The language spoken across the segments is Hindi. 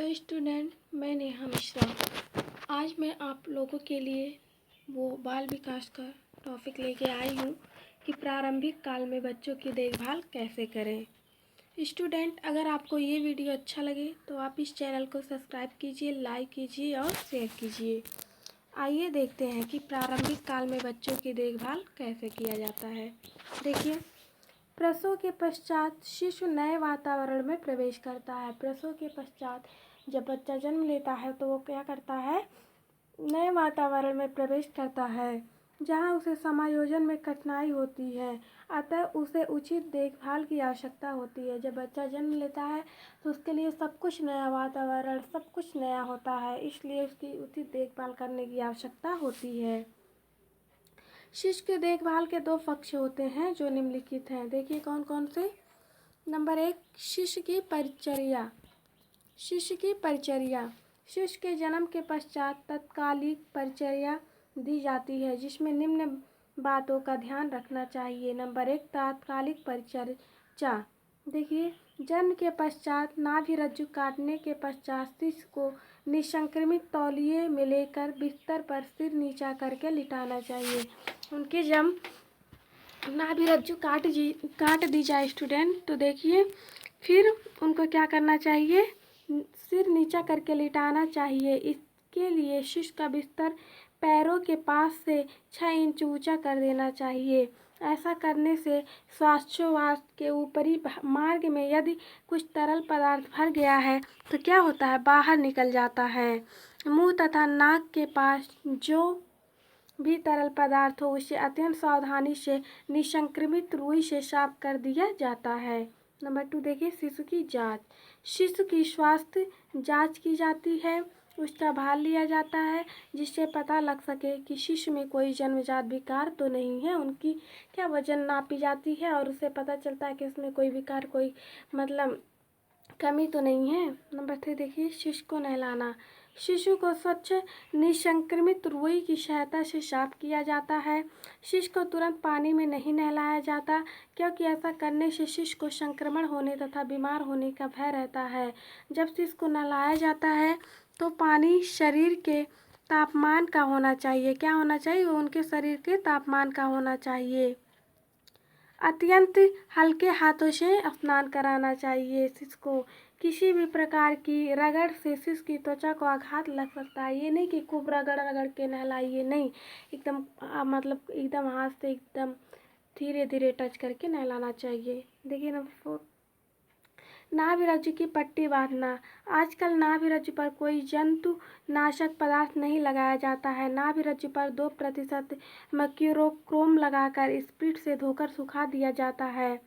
हेलो स्टूडेंट, मैं नेहा मिश्रा। आज मैं आप लोगों के लिए वो बाल विकास का टॉपिक लेके आई हूँ कि प्रारंभिक काल में बच्चों की देखभाल कैसे करें। स्टूडेंट, अगर आपको ये वीडियो अच्छा लगे तो आप इस चैनल को सब्सक्राइब कीजिए, लाइक कीजिए और शेयर कीजिए। आइए देखते हैं कि प्रारंभिक काल में बच्चों की देखभाल कैसे किया जाता है। देखिए, प्रसव के पश्चात शिशु नए वातावरण में प्रवेश करता है। प्रसव के पश्चात जब बच्चा जन्म लेता है तो वो क्या करता है, नए वातावरण में प्रवेश करता है जहाँ उसे समायोजन में कठिनाई होती है। अतः उसे उचित देखभाल की आवश्यकता होती है। जब बच्चा जन्म लेता है तो उसके लिए सब कुछ नया वातावरण, सब कुछ नया होता है, इसलिए उसकी उचित देखभाल करने की आवश्यकता होती है। शिशु की देखभाल के दो पक्ष होते हैं जो निम्नलिखित हैं। देखिए कौन कौन से। नंबर 1, शिशु की परिचर्या। शिशु की परिचर्या शिशु के जन्म के पश्चात तत्कालिक परिचर्या दी जाती है जिसमें निम्न बातों का ध्यान रखना चाहिए। नंबर 1, तात्कालिक परिचर्या। देखिए, जन्म के पश्चात नाभि रज्जु काटने के पश्चात शिशु को निसंक्रमित तौलिए में लेकर बिस्तर पर सिर नीचा करके लिटाना चाहिए। उनकी जब नाभि रज्जु काट दी जाए स्टूडेंट, तो देखिए फिर उनको क्या करना चाहिए, सिर नीचा करके लिटाना चाहिए। इसके लिए शिशु का बिस्तर पैरों के पास से 6 इंच ऊंचा कर देना चाहिए। ऐसा करने से श्वासोच्छ्वास के ऊपरी मार्ग में यदि कुछ तरल पदार्थ भर गया है तो क्या होता है, बाहर निकल जाता है। मुंह तथा नाक के पास जो भी तरल पदार्थ हो उसे अत्यंत सावधानी से निसंक्रमित रुई से साफ कर दिया जाता है। नंबर 2, देखिए शिशु की जांच। शिशु की स्वास्थ्य जांच की जाती है, उसका भार लिया जाता है जिससे पता लग सके कि शिशु में कोई जन्मजात विकार तो नहीं है। उनकी क्या वजन नापी जाती है और उससे पता चलता है कि इसमें कोई विकार, कोई मतलब कमी तो नहीं है। नंबर 3, देखिए शिशु को नहलाना। शिशु को स्वच्छ निसंक्रमित रुई की सहायता से साफ किया जाता है। शिशु को तुरंत पानी में नहीं नहलाया जाता क्योंकि ऐसा करने से शिशु को संक्रमण होने तथा बीमार होने का भय रहता है। जब शिशु को नहलाया जाता है तो पानी शरीर के तापमान का होना चाहिए। क्या होना चाहिए, वो उनके शरीर के तापमान का होना चाहिए। अत्यंत हल्के हाथों से स्नान कराना चाहिए शिशु को। किसी भी प्रकार की रगड़ से शिशु की त्वचा को आघात लग सकता है। ये नहीं कि खूब रगड़ रगड़ के नहलाइए, नहीं, एकदम मतलब एकदम हाथ से एकदम धीरे धीरे टच करके नहलाना चाहिए। देखिए नंबर 4, नाभि रज्जु की पट्टी बांधना। आजकल नाभि रज्जु पर कोई जंतु नाशक पदार्थ नहीं लगाया जाता है। नाभि रज्जु पर 2% मर्क्यूरोक्रोम लगाकर स्प्रिट से धोकर सुखा दिया जाता है।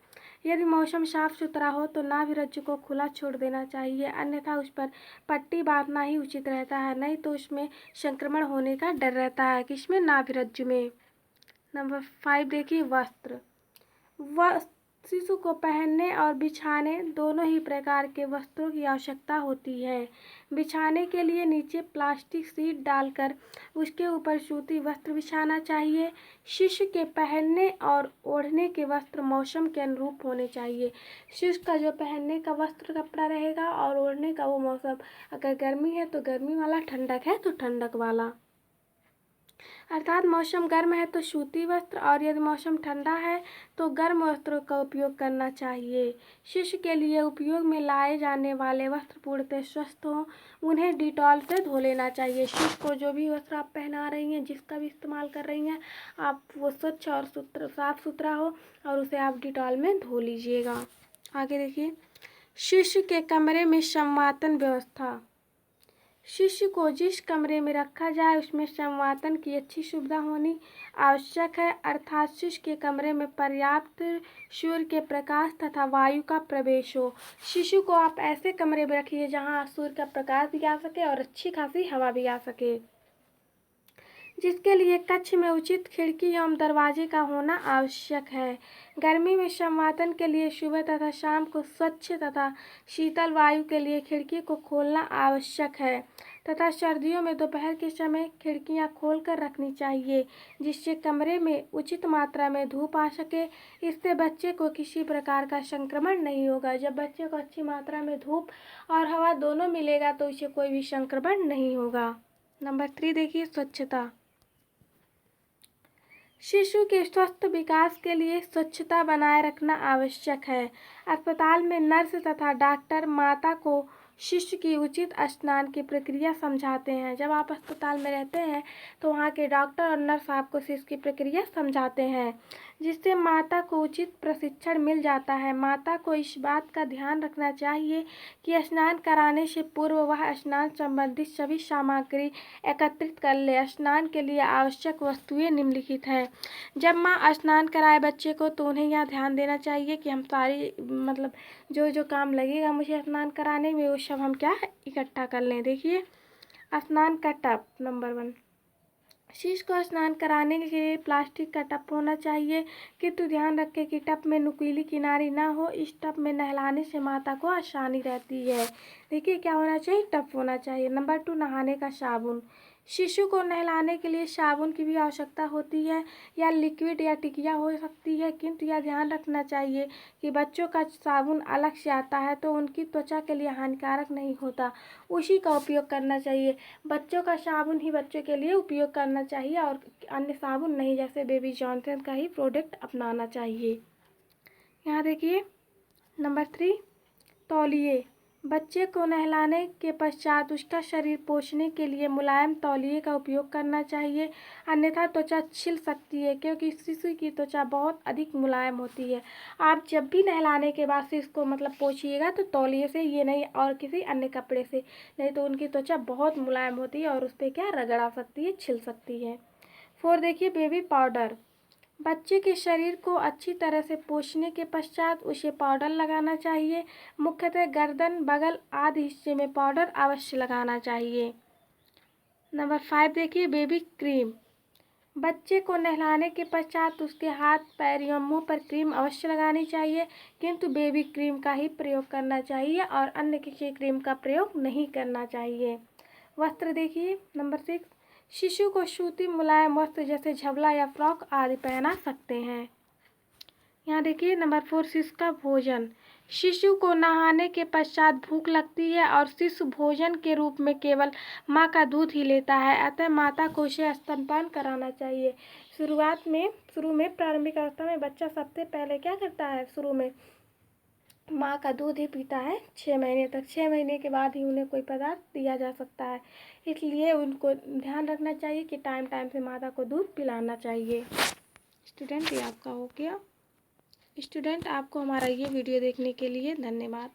यदि मौसम साफ सुथरा हो तो नाभि रज्जु को खुला छोड़ देना चाहिए, अन्यथा उस पर पट्टी बांधना ही उचित रहता है, नहीं तो उसमें संक्रमण होने का डर रहता है। किसमें, नाभि रज्जु में। नंबर 5, देखिए वस्त्र। शिशु को पहनने और बिछाने दोनों ही प्रकार के वस्त्रों की आवश्यकता होती है। बिछाने के लिए नीचे प्लास्टिक शीट डालकर उसके ऊपर सूती वस्त्र बिछाना चाहिए। शिशु के पहनने और ओढ़ने के वस्त्र मौसम के अनुरूप होने चाहिए। शिशु का जो पहनने का वस्त्र कपड़ा रहेगा और ओढ़ने का वो मौसम, अगर गर्मी है तो गर्मी वाला, ठंडक है तो ठंडक वाला। अर्थात मौसम गर्म है तो सूती वस्त्र और यदि मौसम ठंडा है तो गर्म वस्त्रों का उपयोग करना चाहिए। शिशु के लिए उपयोग में लाए जाने वाले वस्त्र पूर्णतः स्वस्थ हों, उन्हें डिटॉल से धो लेना चाहिए। शिशु को जो भी वस्त्र आप पहना रही हैं, जिसका भी इस्तेमाल कर रही हैं, आप वो स्वच्छ और साफ सुथरा हो और उसे आप डिटॉल में धो लीजिएगा। आगे देखिए, शिशु के कमरे में संवातन व्यवस्था। शिशु को जिस कमरे में रखा जाए उसमें संवातन की अच्छी सुविधा होनी आवश्यक है, अर्थात शिशु के कमरे में पर्याप्त सूर्य के प्रकाश तथा वायु का प्रवेश हो। शिशु को आप ऐसे कमरे में रखिए जहां सूर्य का प्रकाश भी आ सके और अच्छी खासी हवा भी आ सके। जिसके लिए कक्ष में उचित खिड़की एवं दरवाजे का होना आवश्यक है। गर्मी में संवातन के लिए सुबह तथा शाम को स्वच्छ तथा शीतल वायु के लिए खिड़की को खोलना आवश्यक है तथा सर्दियों में दोपहर के समय खिड़कियां खोलकर रखनी चाहिए, जिससे कमरे में उचित मात्रा में धूप आ सके। इससे बच्चे को किसी प्रकार का संक्रमण नहीं होगा। जब बच्चे को अच्छी मात्रा में धूप और हवा दोनों मिलेगा तो उसे कोई भी संक्रमण नहीं होगा। नंबर 3 देखिए, स्वच्छता। शिशु के स्वस्थ विकास के लिए स्वच्छता बनाए रखना आवश्यक है। अस्पताल में नर्स तथा डॉक्टर माता को शिशु की उचित स्नान की प्रक्रिया समझाते हैं। जब आप अस्पताल में रहते हैं तो वहाँ के डॉक्टर और नर्स आपको शिशु की प्रक्रिया समझाते हैं, जिससे माता को उचित प्रशिक्षण मिल जाता है। माता को इस बात का ध्यान रखना चाहिए कि स्नान कराने से पूर्व वह स्नान संबंधित सभी सामग्री एकत्रित कर ले। स्नान के लिए आवश्यक वस्तुएं निम्नलिखित हैं। जब माँ स्नान कराए बच्चे को तो उन्हें यह ध्यान देना चाहिए कि हम सारी जो जो काम लगेगा मुझे स्नान कराने में वो सब हम क्या इकट्ठा कर लें। देखिए, स्नान का टब नंबर 1। शिशु को स्नान कराने के लिए प्लास्टिक का टब होना चाहिए, किंतु ध्यान रखें कि टब में नुकीली किनारी ना हो। इस टब में नहलाने से माता को आसानी रहती है। देखिए क्या होना चाहिए, टब होना चाहिए। नंबर 2, नहाने का साबुन। शिशु को नहलाने के लिए साबुन की भी आवश्यकता होती है, या लिक्विड या टिकिया हो सकती है, किंतु यह ध्यान रखना चाहिए कि बच्चों का साबुन अलग से आता है तो उनकी त्वचा के लिए हानिकारक नहीं होता, उसी का उपयोग करना चाहिए। बच्चों का साबुन ही बच्चों के लिए उपयोग करना चाहिए और अन्य साबुन नहीं, जैसे बेबी जॉनसन का ही प्रोडक्ट अपनाना चाहिए। यहाँ देखिए नंबर 3, तौलिए। बच्चे को नहलाने के पश्चात उसका शरीर पोंछने के लिए मुलायम तौलिए का उपयोग करना चाहिए, अन्यथा त्वचा छिल सकती है, क्योंकि शिशु की त्वचा बहुत अधिक मुलायम होती है। आप जब भी नहलाने के बाद शिशु को पोंछिएगा तो तौलिए से, ये नहीं और किसी अन्य कपड़े से, नहीं तो उनकी त्वचा बहुत मुलायम होती है और उस पर क्या रगड़ सकती है, छिल सकती है। 4 देखिए, बेबी पाउडर। बच्चे के शरीर को अच्छी तरह से पोंछने के पश्चात उसे पाउडर लगाना चाहिए। मुख्यतः गर्दन, बगल आदि हिस्से में पाउडर अवश्य लगाना चाहिए। नंबर 5 देखिए, बेबी क्रीम। बच्चे को नहलाने के पश्चात उसके हाथ, पैर एवं मुँह पर क्रीम अवश्य लगानी चाहिए, किंतु बेबी क्रीम का ही प्रयोग करना चाहिए और अन्य किसी क्रीम का प्रयोग नहीं करना चाहिए। वस्त्र देखिए नंबर 6, शिशु को सूती मुलायम वस्त्र जैसे झबला या फ्रॉक आदि पहना सकते हैं। यहाँ देखिए नंबर 4, शिशु का भोजन। शिशु को नहाने के पश्चात भूख लगती है और शिशु भोजन के रूप में केवल माँ का दूध ही लेता है, अतः माता को उसे स्तनपान कराना चाहिए। शुरू में प्रारंभिक अवस्था में बच्चा सबसे पहले क्या करता है, शुरू में माँ का दूध ही पीता है 6 महीने तक। 6 महीने के बाद ही उन्हें कोई पदार्थ दिया जा सकता है, इसलिए उनको ध्यान रखना चाहिए कि टाइम टाइम से माता को दूध पिलाना चाहिए। स्टूडेंट, ये आपका हो गया। स्टूडेंट, आपको हमारा ये वीडियो देखने के लिए धन्यवाद।